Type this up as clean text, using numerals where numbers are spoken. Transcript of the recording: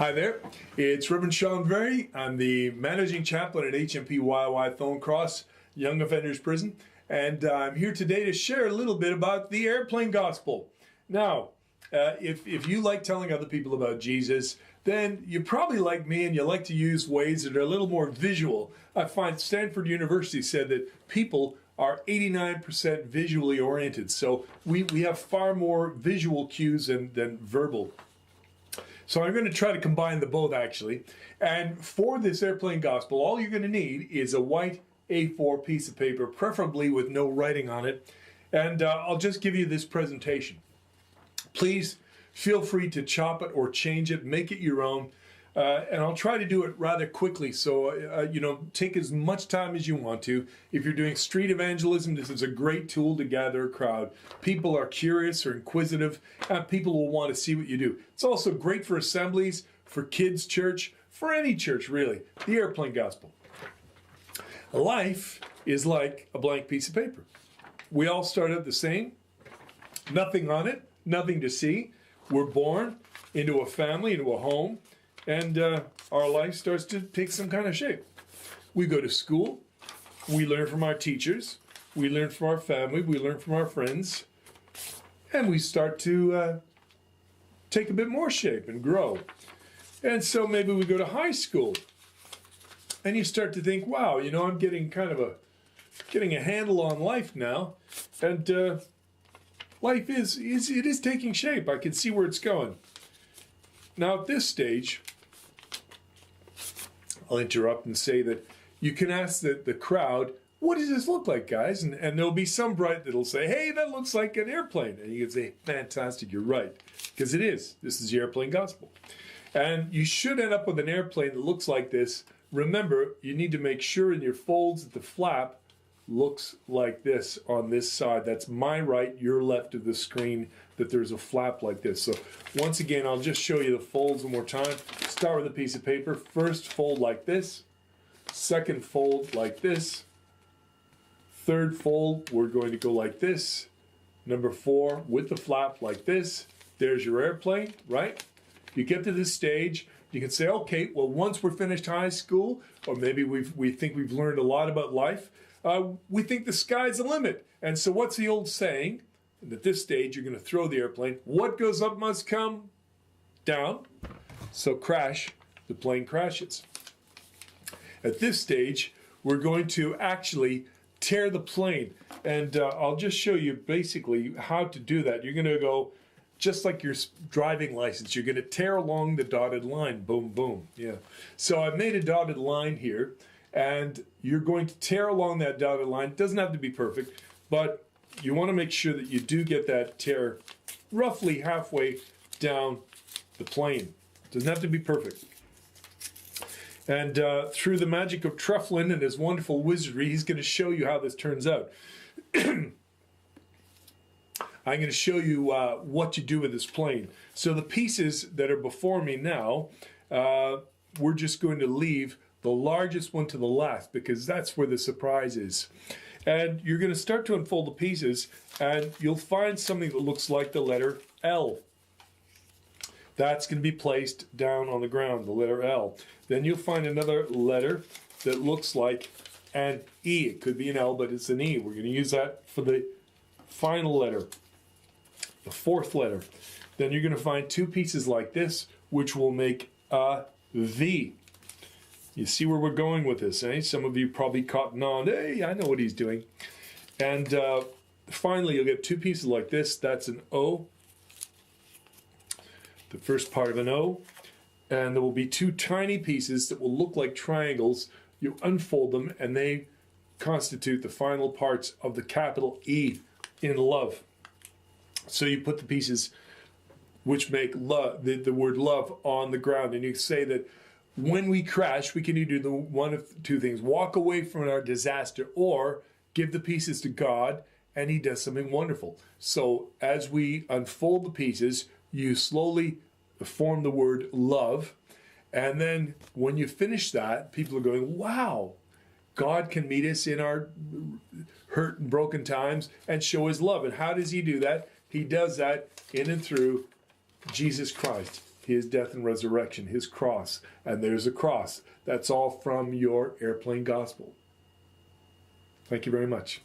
Hi there, it's Reverend Shawn Verhey. I'm the Managing Chaplain at HMP Y.O.I. Thorn Cross Young Offenders Prison, and I'm here today to share a little bit about the airplane gospel. Now, if you like telling other people about Jesus, then you probably like me and you like to use ways that are a little more visual. I find Stanford University said that people are 89% visually oriented, so we have far more visual cues than verbal. So I'm going to try to combine the both, actually. And for this airplane gospel, all you're going to need is a white A4 piece of paper, preferably with no writing on it. And I'll just give you this presentation. Please feel free to chop it or change it, make it your own. And I'll try to do it rather quickly, so take as much time as you want to. If you're doing street evangelism, this is a great tool to gather a crowd. People are curious or inquisitive, and people will want to see what you do. It's also great for assemblies, for kids' church, for any church, really. The airplane gospel. Life is like a blank piece of paper. We all start out the same, nothing on it, nothing to see. We're born into a family, into a home, and our life starts to take some kind of shape. We go to school, we learn from our teachers, we learn from our family, we learn from our friends, and we start to take a bit more shape and grow. And so maybe we go to high school, and you start to think, wow, I'm getting getting a handle on life now, and life is taking shape. I can see where it's going. Now at this stage, I'll interrupt and say that you can ask the crowd, what does this look like, guys? And there'll be some bright that'll say, hey, that looks like an airplane. And you can say, fantastic, you're right. Because it is. This is the airplane gospel. And you should end up with an airplane that looks like this. Remember, you need to make sure in your folds that the flap looks like this on this side. That's my right, your left of the screen, that there's a flap like this. So once again, I'll just show you the folds one more time. Start with a piece of paper. First fold like this. Second fold like this. Third fold, we're going to go like this. Number 4 with the flap like this. There's your airplane, right? You get to this stage, you can say, okay, well, once we're finished high school, or maybe we think we've learned a lot about life, we think the sky's the limit. And so what's the old saying? And at this stage, you're going to throw the airplane. What goes up must come down. So crash, the plane crashes. At this stage, we're going to actually tear the plane. And I'll just show you basically how to do that. You're going to go just like your driving license. You're going to tear along the dotted line. Boom, boom. Yeah. So I've made a dotted line here. And you're going to tear along that dotted line. It doesn't have to be perfect, but you want to make sure that you do get that tear roughly halfway down the plane. It doesn't have to be perfect. And through the magic of Trufflin and his wonderful wizardry, he's going to show you how this turns out. I'm going to show you what you do with this plane. So the pieces that are before me now, we're just going to leave the largest one to the left, because that's where the surprise is. And you're going to start to unfold the pieces, and you'll find something that looks like the letter L. That's going to be placed down on the ground, the letter L. Then you'll find another letter that looks like an E. It could be an L, but it's an E. We're going to use that for the final letter, the 4th letter. Then you're going to find 2 pieces like this, which will make a V. You see where we're going with this, eh? Some of you probably caught on, hey, I know what he's doing. And finally, you'll get 2 pieces like this. That's an O, the first part of an O. And there will be 2 tiny pieces that will look like triangles. You unfold them, and they constitute the final parts of the capital E in love. So you put the pieces which make love, the word love on the ground, and you say that when we crash, we can either do one of 2 things: walk away from our disaster, or give the pieces to God, and he does something wonderful. So as we unfold the pieces, you slowly form the word love, and then when you finish that, people are going, wow, God can meet us in our hurt and broken times and show his love. And how does he do that? He does that in and through Jesus Christ. his death and resurrection, his cross, and there's a cross. That's all from your airplane gospel. Thank you very much.